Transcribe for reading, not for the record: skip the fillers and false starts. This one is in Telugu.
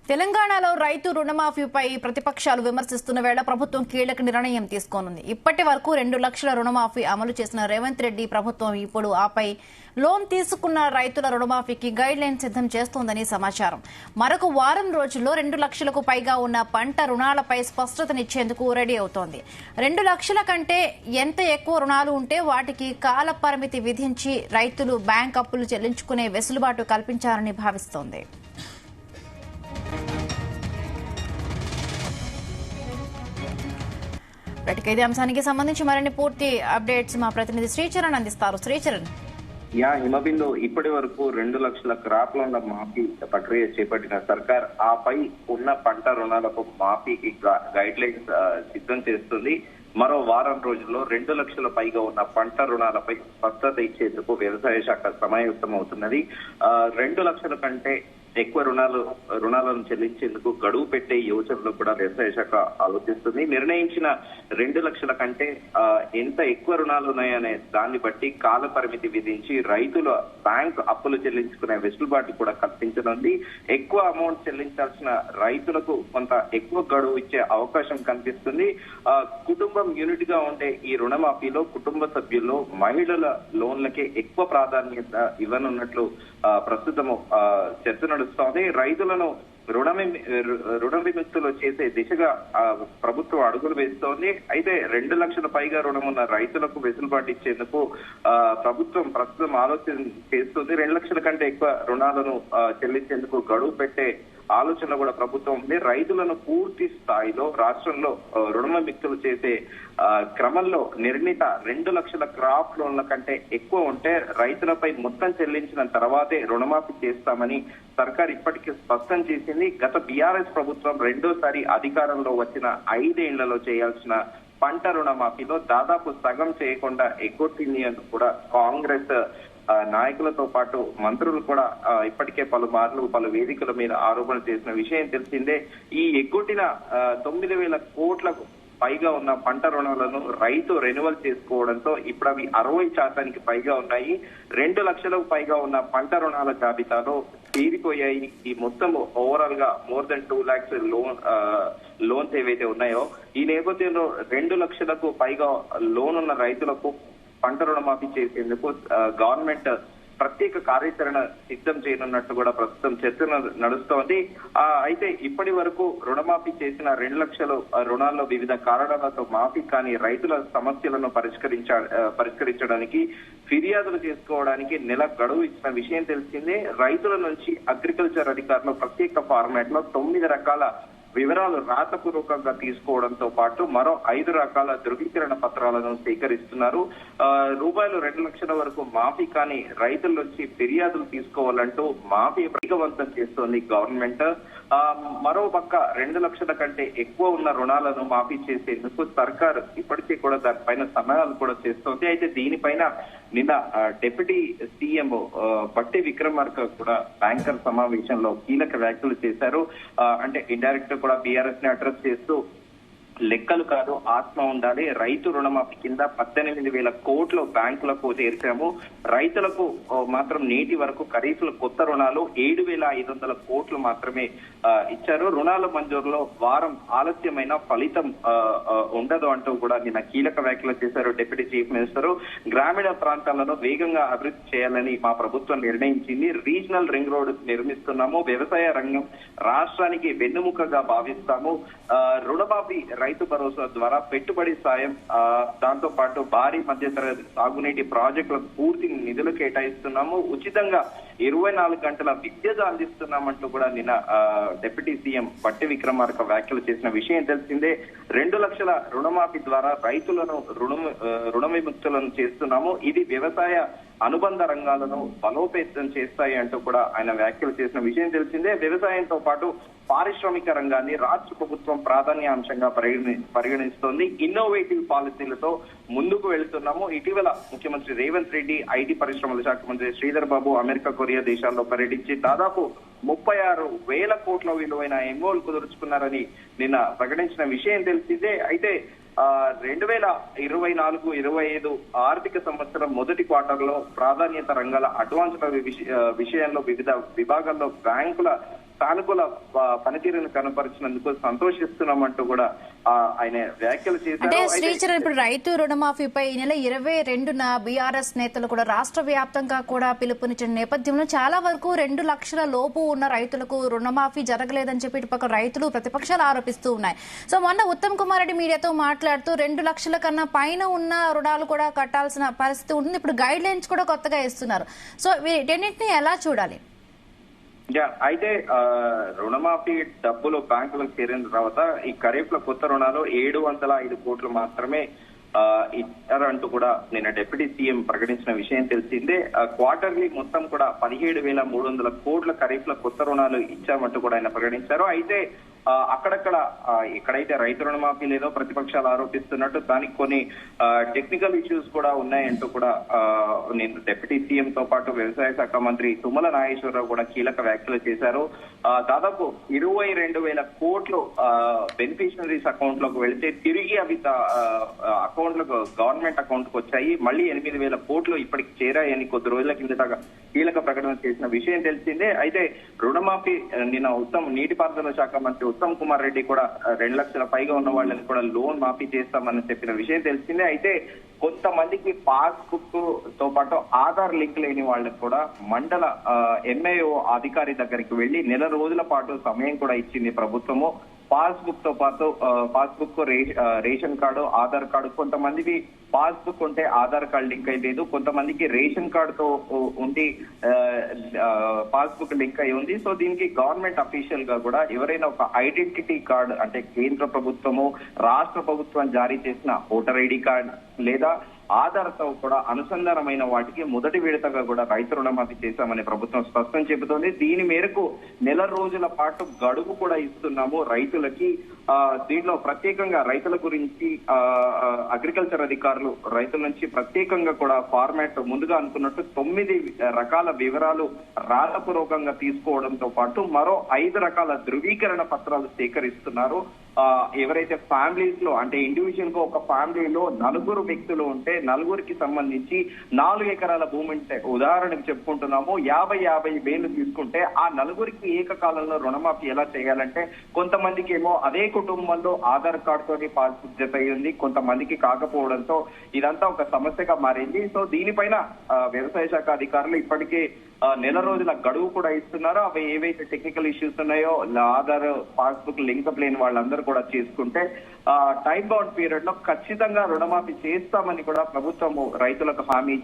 తెలంగాణలో రైతు రుణమాఫీపై ప్రతిపక్షాలు విమర్శిస్తున్న వేళ ప్రభుత్వం కీలక నిర్ణయం తీసుకోనుంది. ఇప్పటి వరకు 2 లక్షల రుణమాఫీ అమలు చేసిన రేవంత్ రెడ్డి ప్రభుత్వం ఇప్పుడు ఆపై లోన్ తీసుకున్న రైతుల రుణమాఫీకి గైడ్ లైన్ సిద్దం చేస్తోందని సమాచారం. మరొక వారం రోజుల్లో 2 లక్షలకు పైగా ఉన్న పంట రుణాలపై స్పష్టతనిచ్చేందుకు రెడీ అవుతోంది. 2 లక్షల కంటే ఎంత ఎక్కువ రుణాలు ఉంటే వాటికి కాల పరిమితి విధించి రైతులు బ్యాంక్ అప్పులు చెల్లించుకునే వెసులుబాటు కల్పించాలని భావిస్తోంది. ఇదే అంశానికి సంబంధించి మరిన్ని పూర్తి అప్డేట్స్ మా ప్రతినిధి శ్రీచరణ్ అందిస్తారు. శ్రీచరణ్. హిమబిందు ఇప్పటి వరకు 2 లక్షల క్రాప్ లోన్ల మాఫీ ప్రక్రియ చేపట్టిన సర్కార్ ఆపై ఉన్న పంట రుణాలకు మాఫీకి గైడ్ లైన్స్ సిద్ధం చేస్తుంది. మరో వారం రోజుల్లో 2 లక్షల పైగా ఉన్న పంట రుణాలపై స్పష్టత ఇచ్చేందుకు వ్యవసాయ శాఖ సమాయత్తమవుతున్నది. 2 లక్షల కంటే ఎక్కువ రుణాలను చెల్లించేందుకు గడువు పెట్టే యోచనలో కూడా వ్యవసాయ శాఖ ఆలోచిస్తుంది. నిర్ణయించిన 2 లక్షల కంటే ఎంత ఎక్కువ రుణాలు ఉన్నాయనే దాన్ని బట్టి కాల పరిమితి విధించి రైతుల బ్యాంక్ అప్పులు చెల్లించుకునే వెసులుబాటు కూడా కల్పించనుంది. ఎక్కువ అమౌంట్ చెల్లించాల్సిన రైతులకు కొంత ఎక్కువ గడువు ఇచ్చే అవకాశం కనిపిస్తుంది. కుటుంబం యూనిట్ గా ఉండే ఈ రుణమాఫీలో కుటుంబ సభ్యుల్లో మహిళల లోన్లకే ఎక్కువ ప్రాధాన్యత ఇవ్వనున్నట్లు ప్రస్తుతం చర్చ నడుస్తోంది. రైతులను రుణ విముక్తులు చేసే దిశగా ప్రభుత్వం అడుగులు వేస్తోంది. అయితే 2 లక్షల పైగా రుణం ఉన్న రైతులకు వెసులుబాటు ఇచ్చేందుకు ప్రభుత్వం ప్రస్తుతం ఆలోచన చేస్తుంది. 2 లక్షల కంటే ఎక్కువ రుణాలను చెల్లించేందుకు గడువు పెట్టే ఆలోచన కూడా ప్రభుత్వం ఉంది. రైతులను పూర్తి స్థాయిలో రాష్ట్రంలో రుణవిముక్తులు చేసే క్రమంలో నిర్ణీత 2 లక్షల క్రాప్ లోన్ల కంటే ఎక్కువ ఉంటే రైతులపై మొత్తం చెల్లించిన తర్వాతే రుణమాఫీ చేస్తామని సర్కార్ ఇప్పటికే స్పష్టం చేసింది. గత బీఆర్ఎస్ ప్రభుత్వం రెండోసారి అధికారంలో వచ్చిన 5 ఏళ్లలో చేయాల్సిన పంట రుణమాఫీలో దాదాపు సగం చేయకుండా ఎగ్గొట్టింది అని కూడా కాంగ్రెస్ నాయకులతో పాటు మంత్రులు కూడా ఇప్పటికే పలు వేదికల మీద ఆరోపణలు చేసిన విషయం తెలిసిందే. ఈ ఎగ్గొట్టిన 9,000 కోట్లకు పైగా ఉన్న పంట రుణాలను రైతు రెన్యువల్ చేసుకోవడంతో ఇప్పుడు అవి 60% పైగా ఉన్నాయి. 2 లక్షలకు పైగా ఉన్న పంట రుణాల జాబితాలో తీరిపోయాయి. ఈ మొత్తం ఓవరాల్ గా మోర్ దెన్ 2 lakhs లోన్స్ ఏవైతే ఉన్నాయో ఈ నేపథ్యంలో 2 లక్షలకు పైగా లోన్ ఉన్న రైతులకు పంట రుణమాఫీ చేసేందుకు గవర్నమెంట్ ప్రత్యేక కార్యాచరణ సిద్ధం చేయనున్నట్టు కూడా ప్రస్తుతం చర్చ నడుస్తోంది. అయితే ఇప్పటి వరకు రుణమాఫీ చేసిన 2 లక్షల రుణాల్లో వివిధ కారణాలతో మాఫీ కానీ రైతుల సమస్యలను పరిష్కరించడానికి ఫిర్యాదులు చేసుకోవడానికి నెల గడువు ఇచ్చిన విషయం తెలిసిందే. రైతుల నుంచి అగ్రికల్చర్ అధికారులు ప్రత్యేక ఫార్మాట్ లో 9 రకాల వివరాలు రాతపూర్వకంగా తీసుకోవడంతో పాటు మరో 5 రకాల ధృవీకరణ పత్రాలను సేకరిస్తున్నారు. రూపాయలు 2 లక్షల వరకు మాఫీ కానీ రైతుల నుంచి ఫిర్యాదులు తీసుకోవాలంటూ మాఫీ వేగవంతం చేస్తోంది గవర్నమెంట్. మరో పక్క 2 లక్షల కంటే ఎక్కువ ఉన్న రుణాలను మాఫీ చేసేందుకు సర్కార్ ఇప్పటికే కూడా దానిపైన సన్నాహాలు కూడా చేస్తోంది. అయితే దీనిపైన నిన్న డిప్యూటీ సీఎం బట్టి విక్రమార్క కూడా బ్యాంకర్ సమావేశంలో కీలక వ్యాఖ్యలు చేశారు. అంటే ఇండైరెక్ట్ కూడా బీఆర్ఎస్ ని అడ్రస్ చేస్తూ లెక్కలు కాదు ఆత్మ ఉండాలి. రైతు రుణమాఫీ కింద 18,000 కోట్లు బ్యాంకులకు చేర్చాము. రైతులకు మాత్రం నేటి వరకు ఖరీఫ్ల కొత్త రుణాలు 7,500 కోట్లు మాత్రమే ఇచ్చారు. రుణాల మంజూరులో వారం ఆలస్యమైన ఫలితం ఉండదు అంటూ కూడా నిన్న కీలక వ్యాఖ్యలు చేశారు డిప్యూటీ చీఫ్ మినిస్టర్. గ్రామీణ ప్రాంతాలను వేగంగా అభివృద్ధి చేయాలని మా ప్రభుత్వం నిర్ణయించింది. రీజనల్ రింగ్ రోడ్ నిర్మిస్తున్నాము. వ్యవసాయ రంగం రాష్ట్రానికి వెన్నుముకగా భావిస్తాము. రుణమాఫీ రైతు భరోసా ద్వారా పెట్టుబడి సాయం దాంతో పాటు భారీ మధ్యతరగతి సాగునీటి ప్రాజెక్టులకు పూర్తి నిధులు కేటాయిస్తున్నాము. ఉచితంగా 24 గంటల విద్యను అందిస్తున్నామంటూ కూడా నిన్న డిప్యూటీ సీఎం బట్టి విక్రమార్క వ్యాఖ్యలు చేసిన విషయం తెలిసిందే. 2 లక్షల రుణమాఫీ ద్వారా రైతులను రుణ విముక్తులను చేస్తున్నాము. ఇది వ్యవసాయ అనుబంధ రంగాలను బలోపేతం చేస్తాయి అంటూ కూడా ఆయన వ్యాఖ్యలు చేసిన విషయం తెలిసిందే. వ్యవసాయంతో పాటు పారిశ్రామిక రంగాన్ని రాష్ట్ర ప్రభుత్వం ప్రాధాన్యాంశంగా పరిగణిస్తోంది. ఇన్నోవేటివ్ పాలసీలతో ముందుకు వెళ్తున్నాము. ఇటీవల ముఖ్యమంత్రి రేవంత్ రెడ్డి ఐటీ పరిశ్రమల శాఖ మంత్రి శ్రీధర్ బాబు అమెరికా, కొరియా దేశాల్లో పర్యటించి దాదాపు 36,000 కోట్ల విలువైన ఎంఓలు కుదుర్చుకున్నారని నిన్న ప్రకటించిన విషయం తెలిసిందే. అయితే 2024-25 ఆర్థిక సంవత్సరం మొదటి క్వార్టర్ లో ప్రాధాన్యత రంగాల అడ్వాన్స్ల విషయంలో వివిధ విభాగాల్లో బ్యాంకుల సానుకూల పనితీరును కనపరిచినందుకు సంతోషిస్తున్నామంటూ కూడా ఆయన వ్యాఖ్యలు అంటే చేశారు. శ్రీచరణ్, ఇప్పుడు రైతు రుణమాఫీపై ఈ నెల 22న బీఆర్ఎస్ నేతలు కూడా రాష్ట్ర వ్యాప్తంగా కూడా పిలుపునిచ్చిన నేపథ్యంలో చాలా వరకు 2 లక్షల లోపు ఉన్న రైతులకు రుణమాఫీ జరగలేదని చెప్పి ఇటుపక్క రైతులు ప్రతిపక్షాలు ఆరోపిస్తూ ఉన్నాయి. సో మొన్న ఉత్తమ్ కుమార్ రెడ్డి మీడియాతో మాట్లాడుతూ 2 లక్షల కన్నా పైన ఉన్న రుణాలు కూడా కట్టాల్సిన పరిస్థితి ఉంటుంది. ఇప్పుడు గైడ్ లైన్స్ కూడా కొత్తగా ఇస్తున్నారు. సో వీటన్నిటిని ఎలా చూడాలి? అయితే రుణమాఫీ డబ్బులు బ్యాంకులకు చేరిన తర్వాత ఈ ఖరీఫ్ లో కొత్త రుణాలు 705 కోట్లు మాత్రమే ఇచ్చారంటూ కూడా నిన్న డిప్యూటీ సీఎం ప్రకటించిన విషయం తెలిసిందే. క్వార్టర్లీ మొత్తం కూడా 17,300 కోట్ల ఖరీఫ్ లో కొత్త రుణాలు ఇచ్చామంటూ కూడా ఆయన ప్రకటించారు. అయితే అక్కడక్కడ ఎక్కడైతే రైతు రుణమాఫీ లేదో ప్రతిపక్షాలు ఆరోపిస్తున్నట్టు దానికి కొన్ని టెక్నికల్ ఇష్యూస్ కూడా ఉన్నాయంటూ కూడా నేను డిప్యూటీ సీఎం తో పాటు వ్యవసాయ శాఖ మంత్రి తుమ్మల నాగేశ్వరరావు కూడా కీలక వ్యాఖ్యలు చేశారు. దాదాపు 22,000 కోట్లు బెనిఫిషనరీస్ అకౌంట్ లోకి వెళితే తిరిగి అవి అకౌంట్ లో గవర్నమెంట్ అకౌంట్ కు వచ్చాయి. మళ్ళీ 8,000 కోట్లు ఇప్పటికి చేరాయని కొద్ది రోజుల కిందట కీలక ప్రకటన చేసిన విషయం తెలిసిందే. అయితే రుణమాఫీ నిన్న నీటిపారుదల శాఖ మంత్రి ఉత్తమ్ కుమార్ రెడ్డి కూడా 2 లక్షల పైగా ఉన్న వాళ్ళని కూడా లోన్ మాఫీ చేస్తామని చెప్పిన విషయం తెలిసిందే. అయితే కొంతమందికి పాస్బుక్ తో పాటు ఆధార్ లింక్ లేని వాళ్ళకి కూడా మండల ఎంఐఓ అధికారి దగ్గరికి వెళ్లి నెల రోజుల పాటు సమయం కూడా ఇచ్చింది ప్రభుత్వము. పాస్బుక్ తో పాటు passbook ration card, Aadhaar card, కొంతమందికి పాస్బుక్ ఉంటే ఆధార్ కార్డు లింక్ అయి లేదు, కొంతమందికి రేషన్ కార్డుతో ఉండి పాస్బుక్ లింక్ అయి ఉంది. సో దీనికి గవర్నమెంట్ అఫీషియల్ గా కూడా ఎవరైనా ఒక ఐడెంటిటీ కార్డు అంటే కేంద్ర ప్రభుత్వము రాష్ట్ర ప్రభుత్వం జారీ చేసిన ఓటర్ ఐడి కార్డు లేదా ఆధార్ తో కూడా అనుసంధానమైన వాటికి మొదటి విడతగా కూడా రైతు రుణమాఫీ చేశామని ప్రభుత్వం స్పష్టం చెబుతోంది. దీని మేరకు నెల రోజుల పాటు గడువు కూడా ఇస్తున్నాము రైతులకి. దీనిలో ప్రత్యేకంగా రైతుల గురించి అగ్రికల్చర్ అధికారులు రైతుల నుంచి ప్రత్యేకంగా కూడా ఫార్మాట్ ముందుగా అనుకున్నట్టు 9 రకాల వివరాలు రాతపూర్వకంగా తీసుకోవడంతో పాటు మరో 5 రకాల ధృవీకరణ పత్రాలు సేకరిస్తున్నారు. ఎవరైతే ఫ్యామిలీస్ లో అంటే ఇండివిజువల్ గా ఒక ఫ్యామిలీలో 4 వ్యక్తులు ఉంటే 4కి సంబంధించి 4 ఎకరాల భూమి ఉంటే ఉదాహరణకు చెప్పుకుంటున్నాము 50 వేలు తీసుకుంటే ఆ 4కి ఏకకాలంలో రుణమాఫీ ఎలా చేయాలంటే కొంతమందికి ఏమో అదే కుటుంబంలో ఆధార్ కార్డు తోటి పాస్బుక్ జత అయ్యింది, కొంతమందికి కాకపోవడంతో ఇదంతా ఒక సమస్యగా మారింది. సో దీనిపైన వ్యవసాయ శాఖ అధికారులు ఇప్పటికే నెల రోజుల గడువు కూడా ఇస్తున్నారు. అవి ఏవైతే టెక్నికల్ ఇష్యూస్ ఉన్నాయో ఆధార్ పాస్బుక్ లింక్ లేని వాళ్ళందరూ కూడా చేసుకుంటే టైం బౌండ్ పీరియడ్ లో ఖచ్చితంగా రుణమాఫీ చేస్తామని కూడా ప్రభుత్వం రైతులకు హామీ